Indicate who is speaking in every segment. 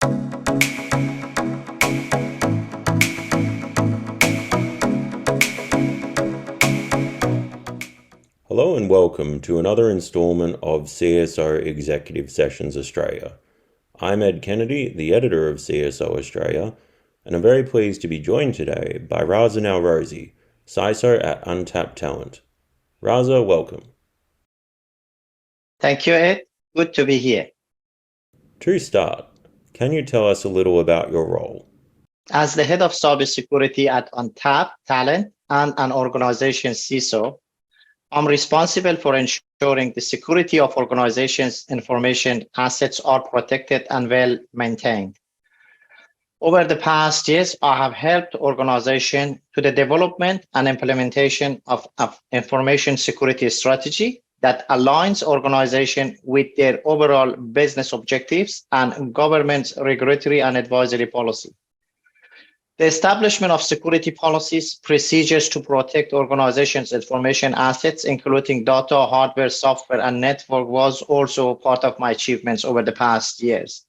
Speaker 1: Hello and welcome to another installment of CSO Executive Sessions Australia. I'm Ed Kennedy, the editor of CSO Australia, and I'm very pleased to be joined today by Raza Nowrozi, CISO at Untapped Talent. Raza, welcome.
Speaker 2: Thank you, Ed. Good to be here.
Speaker 1: To start, can you tell us a little about your role?
Speaker 2: As the head of cybersecurity at Untapped Talent and an organization CISO, I'm responsible for ensuring the security of organizations' information assets are protected and well maintained. Over the past years, I have helped organizations to the development and implementation of information security strategy that aligns organization with their overall business objectives and government's regulatory and advisory policy. The establishment of security policies, procedures to protect organizations' information assets, including data, hardware, software, and network, was also part of my achievements over the past years.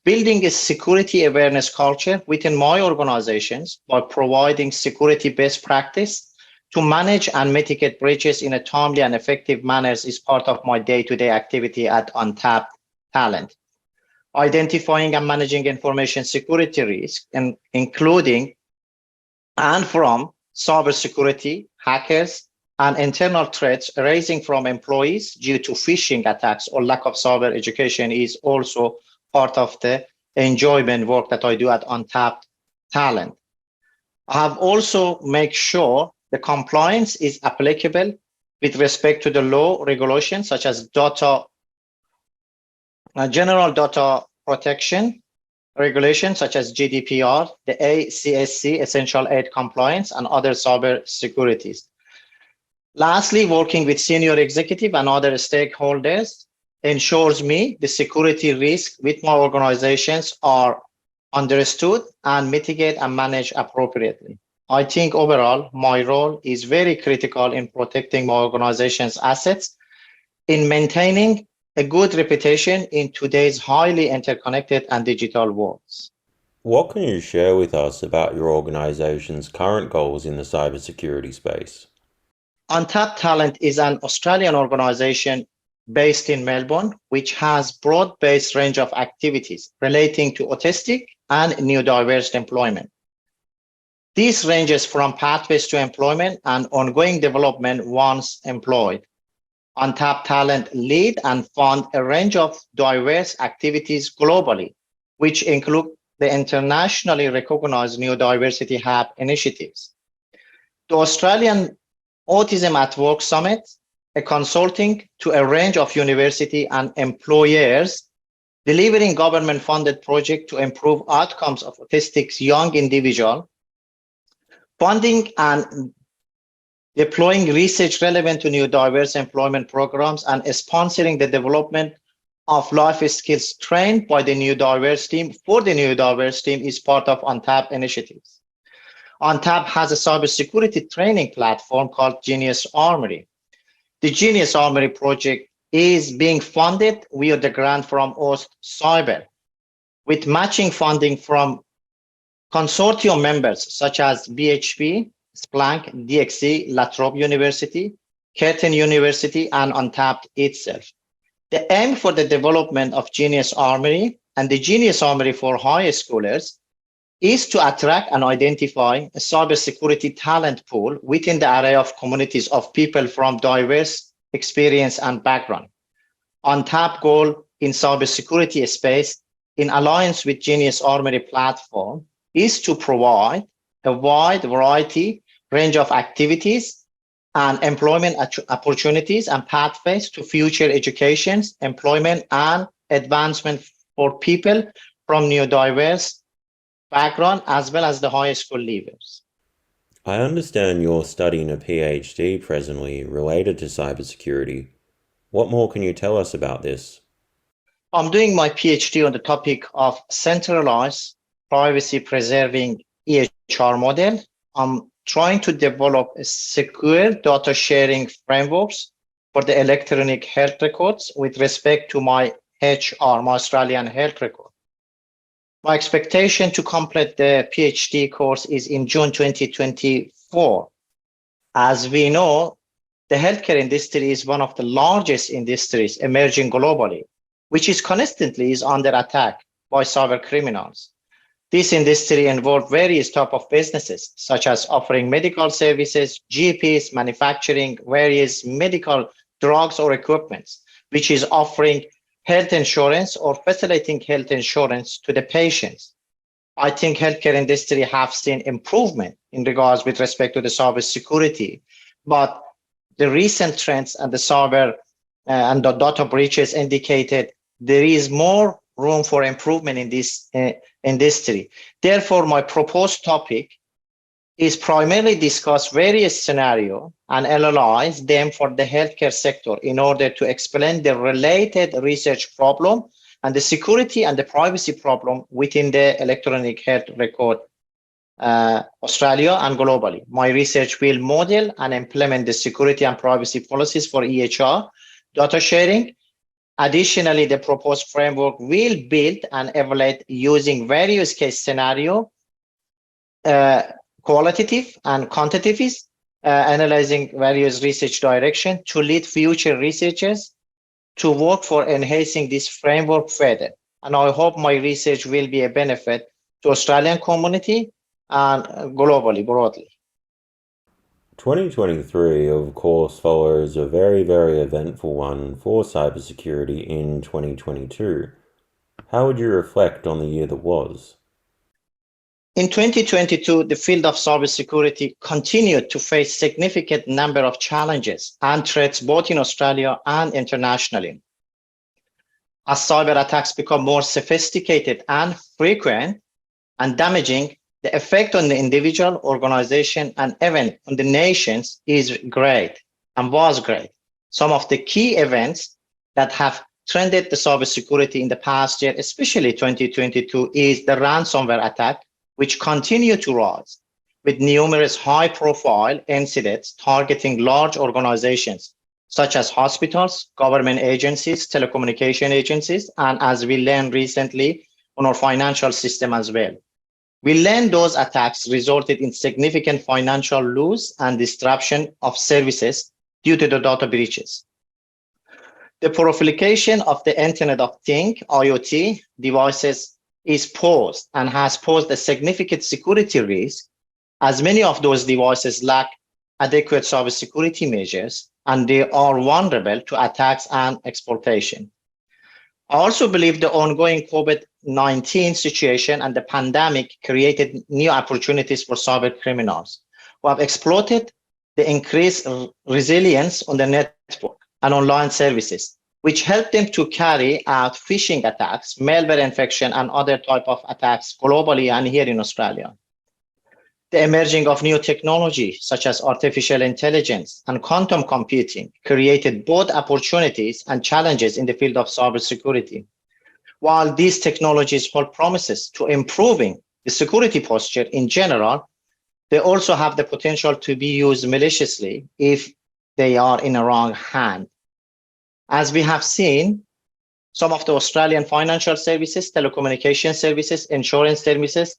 Speaker 2: Building a security awareness culture within my organizations by providing security best practice to manage and mitigate breaches in a timely and effective manner is part of my day-to-day activity at Untapped Talent. Identifying and managing information security risks, including and from cybersecurity, hackers, and internal threats arising from employees due to phishing attacks or lack of cyber education is also part of the enjoyment work that I do at Untapped Talent. I have also made sure the compliance is applicable with respect to the law regulations such as general data protection regulations such as GDPR, the ACSC, Essential Aid Compliance, and other cyber securities. Lastly, working with senior executive and other stakeholders ensures me the security risk with my organizations are understood and mitigate and managed appropriately. I think overall, my role is very critical in protecting my organization's assets, in maintaining a good reputation in today's highly interconnected and digital worlds.
Speaker 1: What can you share with us about your organization's current goals in the cybersecurity space?
Speaker 2: Untapped Talent is an Australian organization based in Melbourne, which has broad-based range of activities relating to autistic and neurodiverse employment. This ranges from pathways to employment and ongoing development once employed. Untapped Talent lead and fund a range of diverse activities globally, which include the internationally recognized Neurodiversity Hub initiatives. The Australian Autism at Work Summit, a consulting to a range of university and employers, delivering government-funded project to improve outcomes of autistic young individuals, funding and deploying research relevant to neurodiverse employment programs, and sponsoring the development of life skills trained by the neurodiverse team for the neurodiverse team is part of Untapped initiatives. Untapped has a cybersecurity training platform called Genius Armory. The Genius Armory project is being funded via the grant from AustCyber, with matching funding from consortium members such as BHP, Splunk, DXC, La Trobe University, Curtin University, and Untapped itself. The aim for the development of Genius Armory and the Genius Armory for high schoolers is to attract and identify a cybersecurity talent pool within the array of communities of people from diverse experience and background. Untapped goal in cybersecurity space, in alliance with Genius Armory platform, is to provide a wide variety range of activities and employment opportunities and pathways to future education, employment, and advancement for people from neurodiverse background as well as the high school leavers.
Speaker 1: I understand you're studying a PhD presently related to cybersecurity. What more can you tell us about this?
Speaker 2: I'm doing my PhD on the topic of centralized privacy preserving EHR model. I'm trying to develop a secure data sharing frameworks for the electronic health records with respect to my HR, my Australian health record. My expectation to complete the PhD course is in June 2024. As we know, the healthcare industry is one of the largest industries emerging globally, which is constantly is under attack by cyber criminals. This industry involves various types of businesses, such as offering medical services, GPs, manufacturing various medical drugs or equipments, which is offering health insurance or facilitating health insurance to the patients. I think healthcare industry have seen improvement in regards with respect to the cyber security, but the recent trends and the cyber and the data breaches indicated there is more room for improvement in this industry. Therefore, my proposed topic is primarily discuss various scenarios and analyze them for the healthcare sector in order to explain the related research problem and the security and the privacy problem within the electronic health record, Australia and globally. My research will model and implement the security and privacy policies for EHR data sharing. Additionally, the proposed framework will build and evaluate using various case scenario, qualitative and quantitative, analyzing various research direction to lead future researchers to work for enhancing this framework further. And I hope my research will be a benefit to Australian community and globally, broadly.
Speaker 1: 2023, of course, follows a very, very eventful one for cybersecurity in 2022. How would you reflect on the year that was?
Speaker 2: In 2022, the field of cybersecurity continued to face significant number of challenges and threats both in Australia and internationally. As cyber attacks become more sophisticated and frequent and damaging, the effect on the individual, organization, and even on the nations is great and was great. Some of the key events that have trended the cybersecurity in the past year, especially 2022, is the ransomware attack, which continue to rise with numerous high-profile incidents targeting large organizations such as hospitals, government agencies, telecommunication agencies, and as we learned recently on our financial system as well. We learned those attacks resulted in significant financial loss and disruption of services due to the data breaches. The proliferation of the Internet of Things, IoT, devices is posed and has posed a significant security risk, as many of those devices lack adequate cybersecurity measures and they are vulnerable to attacks and exploitation. I also believe the ongoing COVID-19 situation and the pandemic created new opportunities for cyber criminals who have exploited the increased resilience on the network and online services, which helped them to carry out phishing attacks, malware infection, and other type of attacks globally and here in Australia. The emerging of new technology, such as artificial intelligence and quantum computing, created both opportunities and challenges in the field of cybersecurity. While these technologies hold promises to improving the security posture in general, they also have the potential to be used maliciously if they are in a wrong hand. As we have seen, some of the Australian financial services, telecommunication services, insurance services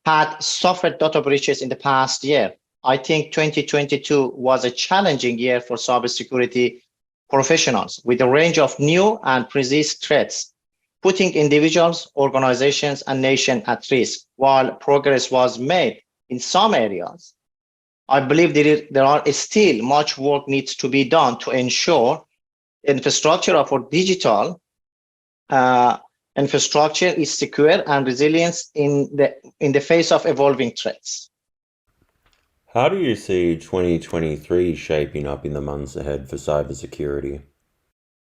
Speaker 2: had suffered data breaches in the past year. I think 2022 was a challenging year for cybersecurity professionals with a range of new and persistent threats, putting individuals, organizations, and nations at risk. While progress was made in some areas, I believe there are still much work needs to be done to ensure infrastructure of our digital infrastructure is secure and resilient in the face of evolving threats.
Speaker 1: How do you see 2023 shaping up in the months ahead for cybersecurity?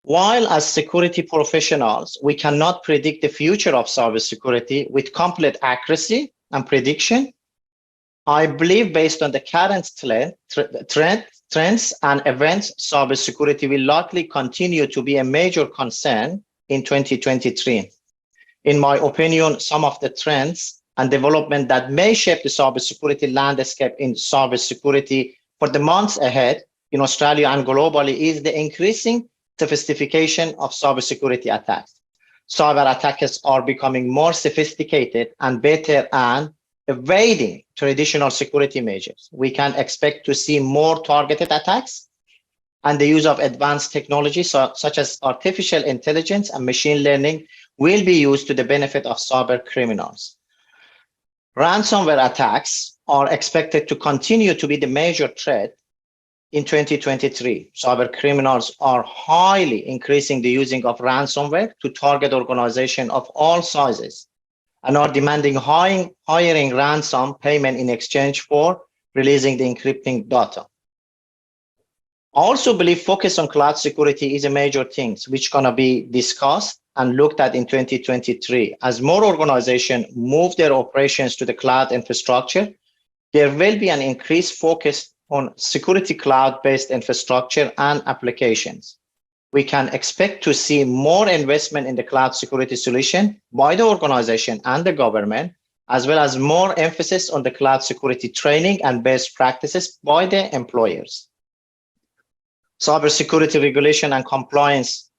Speaker 2: While as security professionals, we cannot predict the future of cybersecurity with complete accuracy and prediction, I believe based on the current trends and events, cybersecurity will likely continue to be a major concern in 2023. In my opinion, some of the trends and development that may shape the cybersecurity landscape in cybersecurity for the months ahead in Australia and globally is the increasing sophistication of cybersecurity attacks. cyber attackers are becoming more sophisticated and better at evading traditional security measures. We can expect to see more targeted attacks, and the use of advanced technologies such as artificial intelligence and machine learning will be used to the benefit of cyber criminals. Ransomware attacks are expected to continue to be the major threat in 2023. Cyber criminals are highly increasing the using of ransomware to target organizations of all sizes and are demanding hiring ransom payment in exchange for releasing the encrypting data. I also believe focus on cloud security is a major thing which going to be discussed and looked at in 2023. As more organizations move their operations to the cloud infrastructure, there will be an increased focus on security cloud-based infrastructure and applications. We can expect to see more investment in the cloud security solution by the organization and the government, as well as more emphasis on the cloud security training and best practices by the employers. Cybersecurity regulation and compliance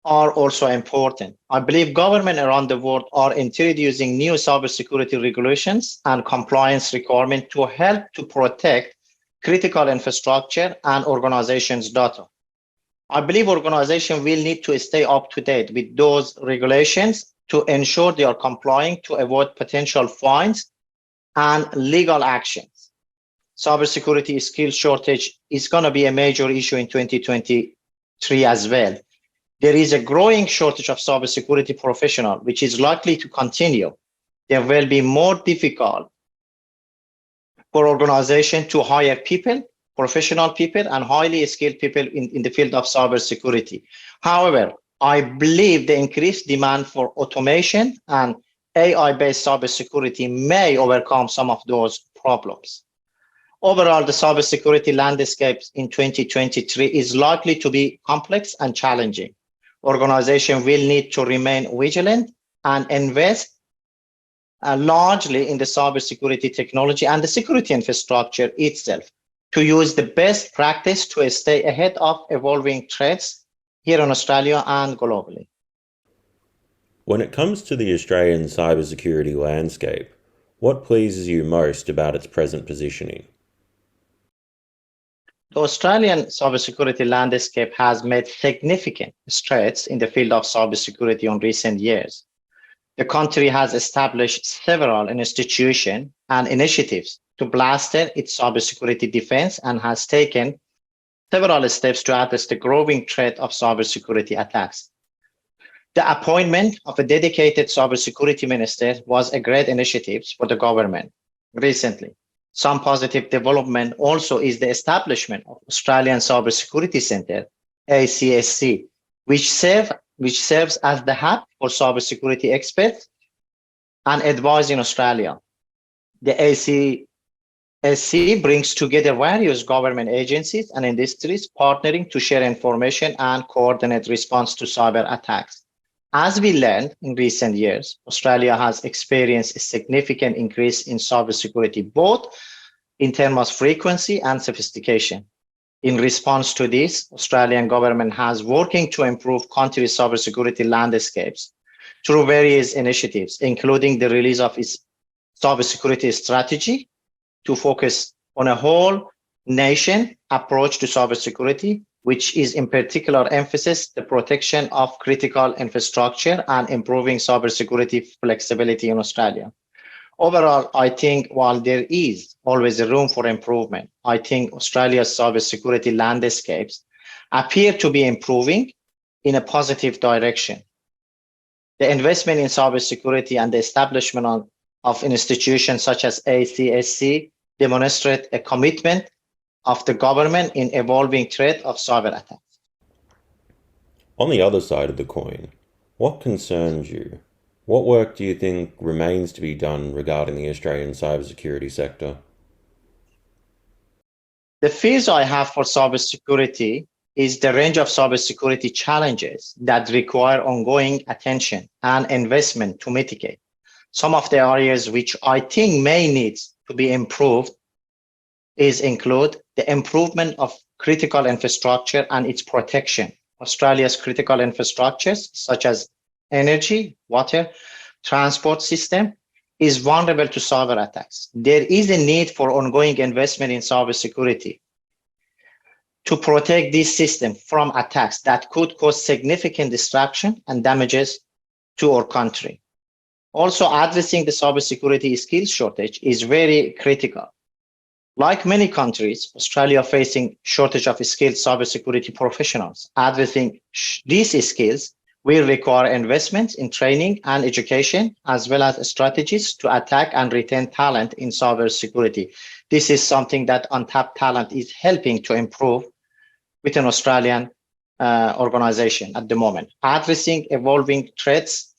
Speaker 2: are also important. I believe governments around the world are introducing new cybersecurity regulations and compliance requirements to help to protect critical infrastructure and organizations' data. I believe organizations will need to stay up to date with those regulations to ensure they are complying to avoid potential fines and legal actions. Cybersecurity skill shortage is going to be a major issue in 2023 as well. There is a growing shortage of cybersecurity professionals, which is likely to continue. There will be more difficult for organizations to hire people, professional people, and highly skilled people in the field of cybersecurity. However, I believe the increased demand for automation and AI-based cybersecurity may overcome some of those problems. Overall, the cybersecurity landscape in 2023 is likely to be complex and challenging. Organizations will need to remain vigilant and invest largely in the cybersecurity technology and the security infrastructure itself to use the best practice to stay ahead of evolving threats here in Australia and globally.
Speaker 1: When it comes to the Australian cybersecurity landscape, what pleases you most about its present positioning?
Speaker 2: The Australian cybersecurity landscape has made significant strides in the field of cybersecurity in recent years. The country has established several institutions and initiatives to bolster its cybersecurity defense and has taken several steps to address the growing threat of cybersecurity attacks. The appointment of a dedicated cybersecurity minister was a great initiative for the government recently. Some positive development also is the establishment of Australian Cybersecurity Centre, ACSC, which serves as the hub for cybersecurity experts and advice in Australia. The ACSC brings together various government agencies and industries partnering to share information and coordinate response to cyber attacks. As we learned in recent years, Australia has experienced a significant increase in cybersecurity, both in terms of frequency and sophistication. In response to this, Australian government has working to improve country's cybersecurity landscapes through various initiatives, including the release of its cybersecurity strategy to focus on a whole nation approach to cybersecurity, which is in particular emphasis the protection of critical infrastructure and improving cybersecurity flexibility in Australia. Overall, I think while there is always a room for improvement, I think Australia's cybersecurity landscapes appear to be improving in a positive direction. The investment in cybersecurity and the establishment of institutions such as ACSC demonstrate a commitment of the government in evolving threat of cyber attacks.
Speaker 1: On the other side of the coin, what concerns you? What work do you think remains to be done regarding the Australian cybersecurity sector?
Speaker 2: The fears I have for cybersecurity is the range of cybersecurity challenges that require ongoing attention and investment to mitigate. Some of the areas which I think may need to be improved include the improvement of critical infrastructure and its protection. Australia's critical infrastructures, such as energy, water, transport system is vulnerable to cyber attacks. There is a need for ongoing investment in cybersecurity to protect this system from attacks that could cause significant destruction and damages to our country. Also, addressing the cybersecurity skills shortage is very critical. Like many countries, Australia facing shortage of skilled cybersecurity professionals. Addressing these skills will require investments in training and education, as well as strategies to attract and retain talent in cybersecurity. This is something that Untapped Talent is helping to improve with an Australian organization at the moment. Addressing evolving threats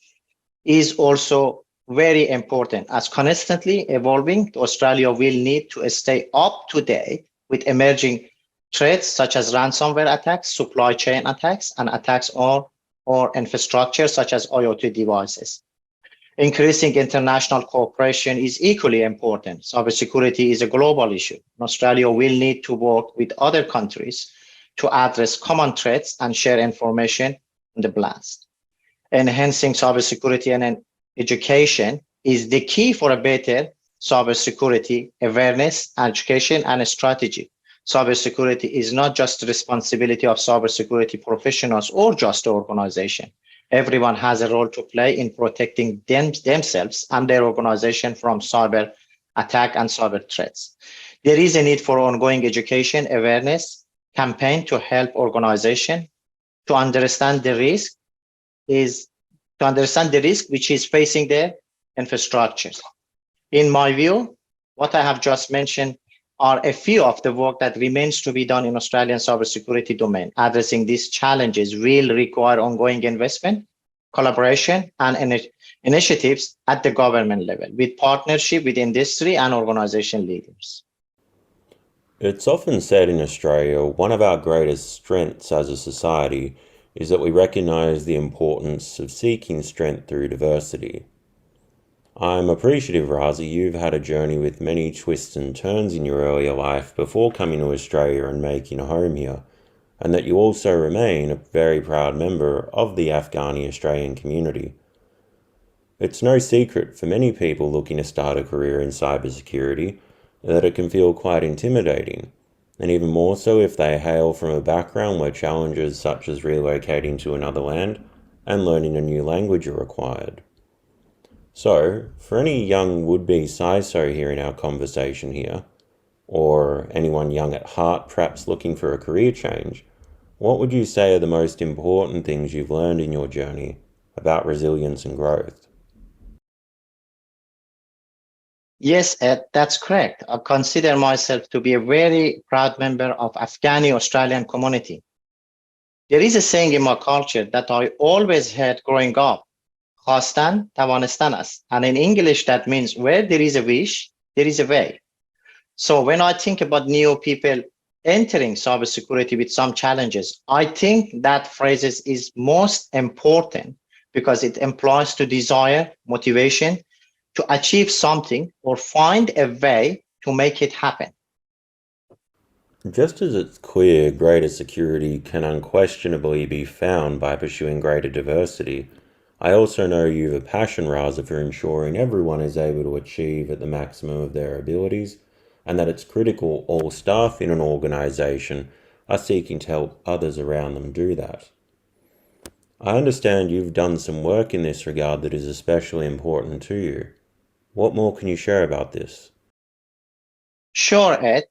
Speaker 2: is also very important. As constantly evolving, Australia will need to stay up to date with emerging threats such as ransomware attacks, supply chain attacks, and attacks on infrastructure such as IoT devices. Increasing international cooperation is equally important. Cybersecurity is a global issue. Australia will need to work with other countries to address common threats and share information on the blast. Enhancing cybersecurity and education is the key for a better cybersecurity awareness, education, and strategy. Cybersecurity is not just the responsibility of cybersecurity professionals or just organization. Everyone has a role to play in protecting themselves and their organization from cyber attack and cyber threats. There is a need for ongoing education awareness campaign to help organization to understand the risk which is facing their infrastructures. In my view, what I have just mentioned are a few of the work that remains to be done in Australian cybersecurity domain. Addressing these challenges will require ongoing investment, collaboration, and initiatives at the government level with partnership with industry and organization leaders.
Speaker 1: It's often said in Australia, one of our greatest strengths as a society is that we recognise the importance of seeking strength through diversity. I'm appreciative, Razi, you've had a journey with many twists and turns in your earlier life before coming to Australia and making a home here, and that you also remain a very proud member of the Afghani Australian community. It's no secret for many people looking to start a career in cybersecurity that it can feel quite intimidating, and even more so if they hail from a background where challenges such as relocating to another land and learning a new language are required. So, for any young would-be CISO hearing our conversation here, or anyone young at heart perhaps looking for a career change, what would you say are the most important things you've learned in your journey about resilience and growth?
Speaker 2: Yes, Ed, that's correct. I consider myself to be a very proud member of Afghani Australian community. There is a saying in my culture that I always heard growing up, Khastan Tavanistan است, and in English that means where there is a wish, there is a way. So when I think about new people entering cybersecurity with some challenges, I think that phrase is most important because it implies to desire, motivation, to achieve something or find a way to make it happen.
Speaker 1: Just as it's clear greater security can unquestionably be found by pursuing greater diversity, I also know you have a passion, Raza, for ensuring everyone is able to achieve at the maximum of their abilities, and that it's critical all staff in an organisation are seeking to help others around them do that. I understand you've done some work in this regard that is especially important to you. What more can you share about this?
Speaker 2: Sure, Ed.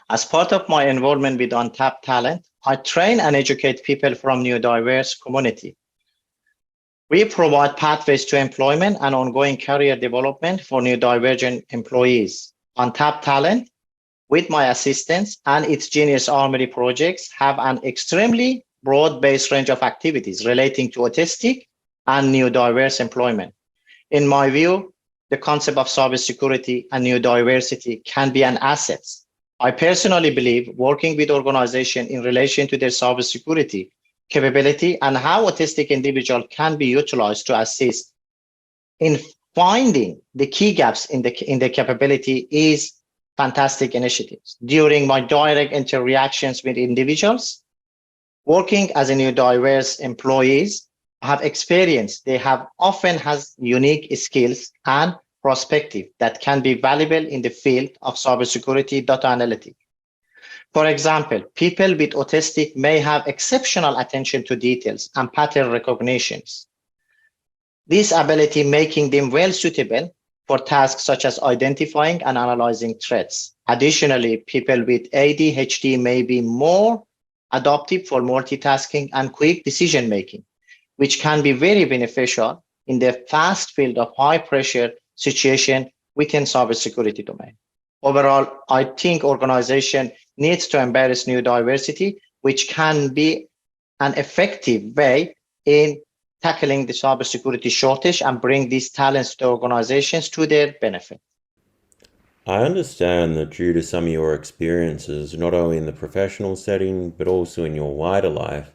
Speaker 2: As part of my involvement with Untapped Talent, I train and educate people from neurodiverse community. We provide pathways to employment and ongoing career development for neurodivergent employees. Untapped Talent, with my assistance and its Genius Armory projects, have an extremely broad-based range of activities relating to autistic and neurodiverse employment. In my view, the concept of cybersecurity and neurodiversity can be an asset. I personally believe working with organizations in relation to their cybersecurity capability and how autistic individuals can be utilized to assist in finding the key gaps in the capability is fantastic initiatives. During my direct interactions with individuals, working as a neurodiverse employees, have experience. They have often has unique skills and perspective that can be valuable in the field of cybersecurity data analytics. For example, people with autistic may have exceptional attention to details and pattern recognitions. This ability making them well suitable for tasks such as identifying and analyzing threats. Additionally, people with ADHD may be more adaptive for multitasking and quick decision making, which can be very beneficial in the fast field of high pressure situation within cybersecurity domain. Overall, I think organization needs to embrace neurodiversity, which can be an effective way in tackling the cybersecurity shortage and bring these talents to organizations to their benefit.
Speaker 1: I understand that due to some of your experiences, not only in the professional setting, but also in your wider life,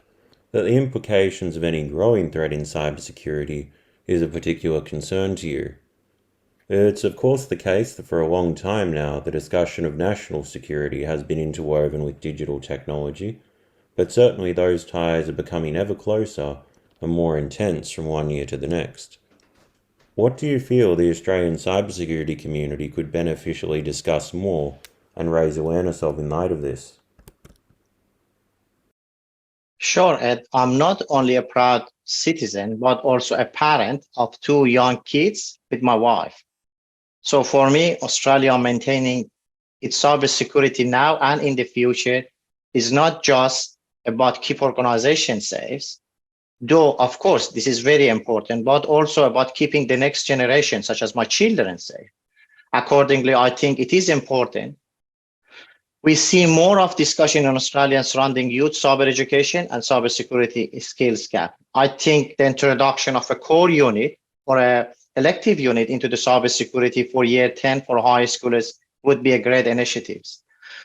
Speaker 1: that the implications of any growing threat in cybersecurity is a particular concern to you. It's of course the case that for a long time now, the discussion of national security has been interwoven with digital technology, but certainly those ties are becoming ever closer and more intense from one year to the next. What do you feel the Australian cybersecurity community could beneficially discuss more and raise awareness of in light of this?
Speaker 2: Sure, Ed. I'm not only a proud citizen, but also a parent of two young kids with my wife. So for me, Australia maintaining its cybersecurity now and in the future is not just about keep organization safe, though of course this is very important, but also about keeping the next generation, such as my children, safe. Accordingly, I think it is important. We see more of discussion in Australia surrounding youth cyber education and cybersecurity skills gap. I think the introduction of a core unit or a elective unit into the cybersecurity for year 10 for high schoolers would be a great initiative.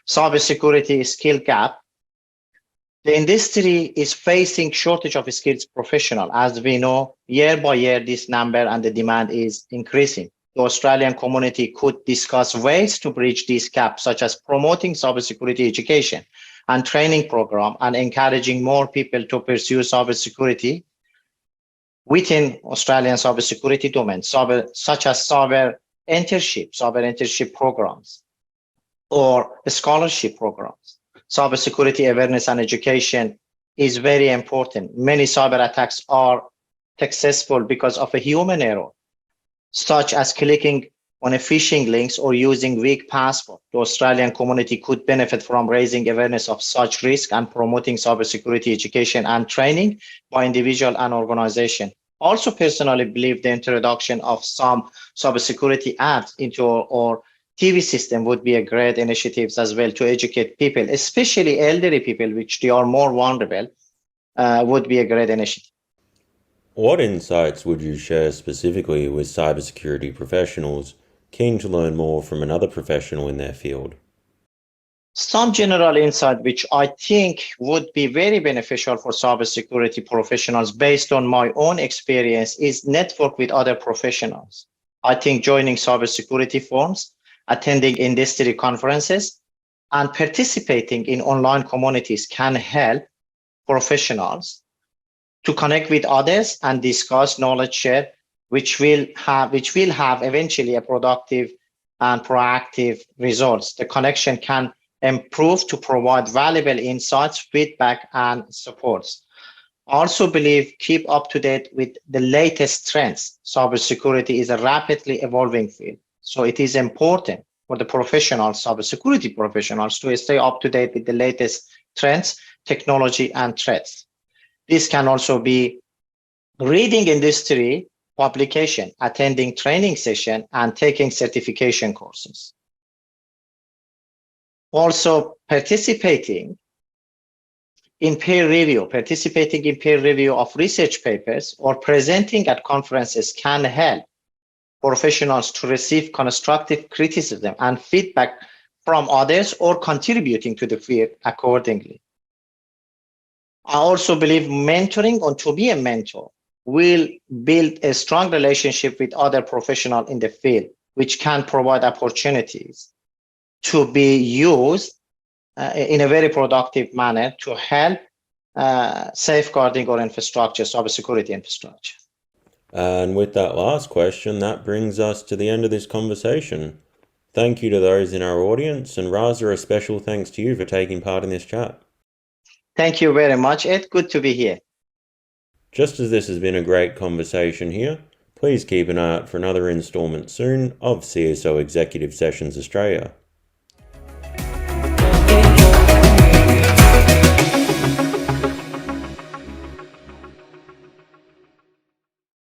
Speaker 2: Cybersecurity skill gap. The industry is facing shortage of skilled professionals. As we know, year by year, this number and the demand is increasing. The Australian community could discuss ways to bridge this gap, such as promoting cybersecurity education and training program and encouraging more people to pursue cybersecurity within Australian cybersecurity domain, such as cyber internship programs, or scholarship programs. Cybersecurity awareness and education is very important. Many cyber attacks are successful because of a human error, such as clicking on a phishing links or using weak password. The Australian community could benefit from raising awareness of such risk and promoting cybersecurity education and training by individual and organization. Also personally believe the introduction of some cybersecurity apps into our TV system would be a great initiative as well to educate people, especially elderly people, which they are more vulnerable, would be a great initiative.
Speaker 1: What insights would you share specifically with cybersecurity professionals keen to learn more from another professional in their field?
Speaker 2: Some general insight which I think would be very beneficial for cybersecurity professionals based on my own experience is network with other professionals. I think joining cybersecurity forums, attending industry conferences, and participating in online communities can help professionals to connect with others and discuss knowledge share, which will have eventually a productive and proactive results. The connection can improve to provide valuable insights, feedback, and supports. I also believe keep up to date with the latest trends. Cybersecurity is a rapidly evolving field, so it is important for the professionals, cybersecurity professionals, to stay up to date with the latest trends, technology, and threats. This can also be reading industry publication, attending training session, and taking certification courses. Also, participating in peer review of research papers or presenting at conferences can help professionals to receive constructive criticism and feedback from others or contributing to the field accordingly. I also believe mentoring or to be a mentor will build a strong relationship with other professionals in the field, which can provide opportunities to be used in a very productive manner to help safeguarding our infrastructure, cybersecurity infrastructure.
Speaker 1: And with that last question, that brings us to the end of this conversation. Thank you to those in our audience, and Raza, a special thanks to you for taking part in this chat.
Speaker 2: Thank you very much, Ed. Good to be here.
Speaker 1: Just as this has been a great conversation here, please keep an eye out for another instalment soon of CSO Executive Sessions Australia.